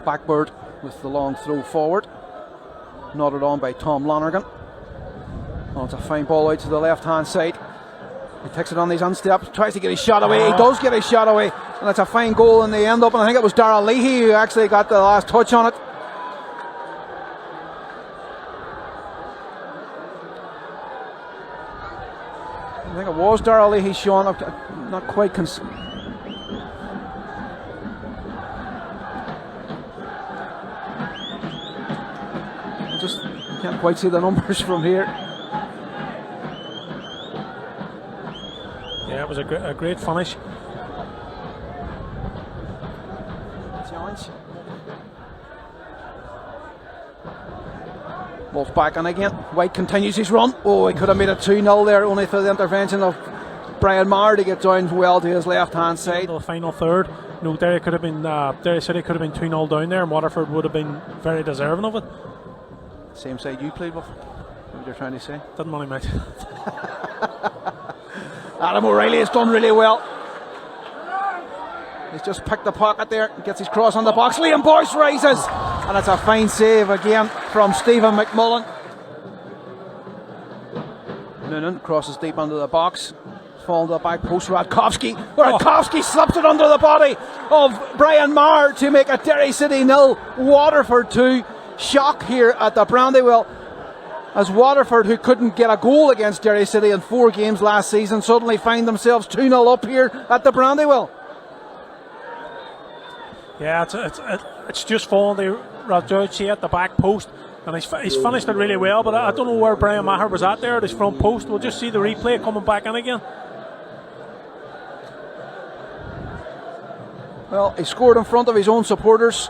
Blackbird with the long throw forward, nodded on by Tom Lonergan. Oh, it's a fine ball out to the left hand side. He takes it on these unsteps, tries to get his shot away. He does get his shot away, and it's a fine goal in the end up. And I think it was Darrell Leahy who actually got the last touch on it. I think it was Darrell Leahy, Sean. I'm not quite just can't quite see the numbers from here. Yeah, it was a great finish. Challenge. Ball's back in again. White continues his run. Oh, he could have made it 2-0 there, only for the intervention of Brian Maher to get down well to his left hand side. The final third. No, Derry City could have been 2-0 down there, and Waterford would have been very deserving of it. Same side you played with. What you're trying to say? Didn't really matter. Adam O'Reilly has done really well. He's just picked the pocket there, gets his cross on the box. Liam Boyce rises, and it's a fine save again from Stephen McMullen. Noonan crosses deep under the box, falling to the back post. Radkowski slips it under the body of Brian Maher to make it Derry City 0, Waterford 2. Shock here at the Brandywell, as Waterford, who couldn't get a goal against Derry City in 4 games last season, suddenly find themselves 2-0 up here at the Brandywell. Yeah, it's just fallen to Radkowski at the back post, and he's finished it really well, but I don't know where Brian Maher was at there at his front post. We'll just see the replay coming back in again. Well, he scored in front of his own supporters,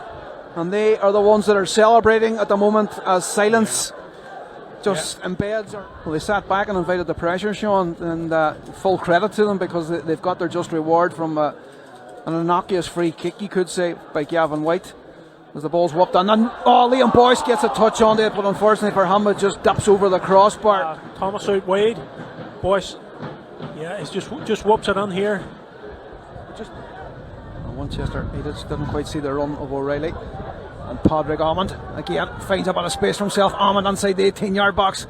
and they are the ones that are celebrating at the moment as silence just embeds. Well, they sat back and invited the pressure, Sean, and full credit to them, because they've got their just reward from an innocuous free kick, you could say, by Gavin White, as the ball's whopped on. And Liam Boyce gets a touch on it, but unfortunately for him it just dips over the crossbar. Thomas out wide. Boyce, yeah, he's just whoops it in here. Winchester, he just didn't quite see the run of O'Reilly. And Padraig Amond again finds a bit of space for himself. Amond inside the 18-yard box,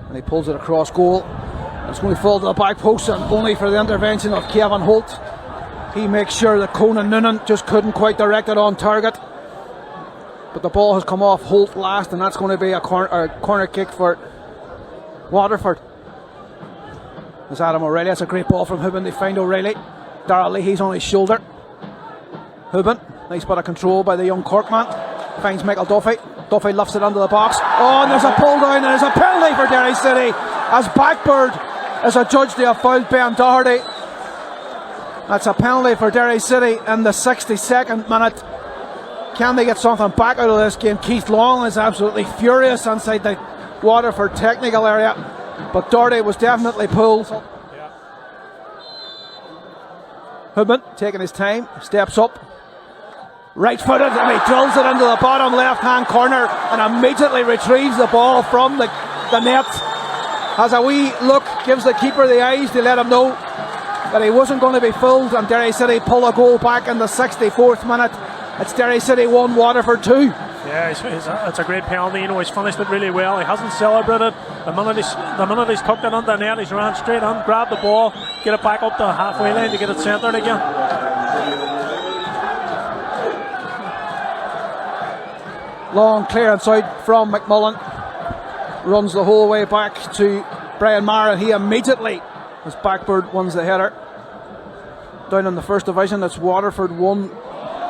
and he pulls it across goal. And it's going to fall to the back post, and only for the intervention of Kevin Holt. He makes sure that Conan Noonan just couldn't quite direct it on target. But the ball has come off Holt last, and that's going to be a corner kick for Waterford. There's Adam O'Reilly. That's a great ball from Hibben. They find O'Reilly. Darrell Leahy's on his shoulder. Hibben, nice bit of control by the young Corkman. Finds Michael Duffy. Duffy lifts it under the box. Oh, and there's a pull down, and there's a penalty for Derry City, as Blackbird is adjudged to have fouled Ben Doherty. That's a penalty for Derry City in the 62nd minute. Can they get something back out of this game? Keith Long is absolutely furious inside the Waterford technical area, but Doherty was definitely pulled. Hibben taking his time, steps up, right footed, and he drills it into the bottom left hand corner and immediately retrieves the ball from the net. Has a wee look, gives the keeper the eyes to let him know that he wasn't going to be fooled, and Derry City pull a goal back in the 64th minute. It's Derry City 1, Waterford 2. Yeah, it's a great penalty. You know, he's finished it really well. He hasn't celebrated. The minute he's tucked it under the net, he's ran straight in, grabbed the ball, get it back up the halfway line to get it centred again. Long clearance out from McMullen. Runs the whole way back to Brian Maher, and he immediately, as Blackbird wins the header. Down in the first division, it's Waterford 1,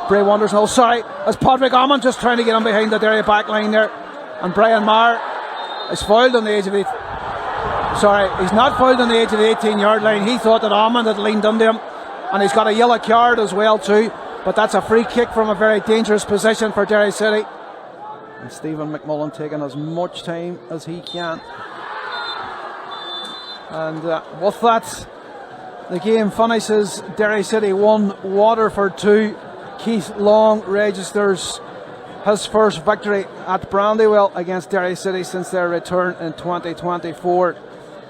Bray Wanderers 0. Sorry, as Padraig Amond just trying to get in behind the Derry back line there, and Brian Maher is fouled on the edge of the... Sorry, he's not fouled on the edge of the 18-yard line. He thought that Amond had leaned into him, and he's got a yellow card as well too, but that's a free kick from a very dangerous position for Derry City. And Stephen McMullen taking as much time as he can. And with that, the game finishes Derry City 1, Waterford 2. Keith Long registers his first victory at Brandywell against Derry City since their return in 2024.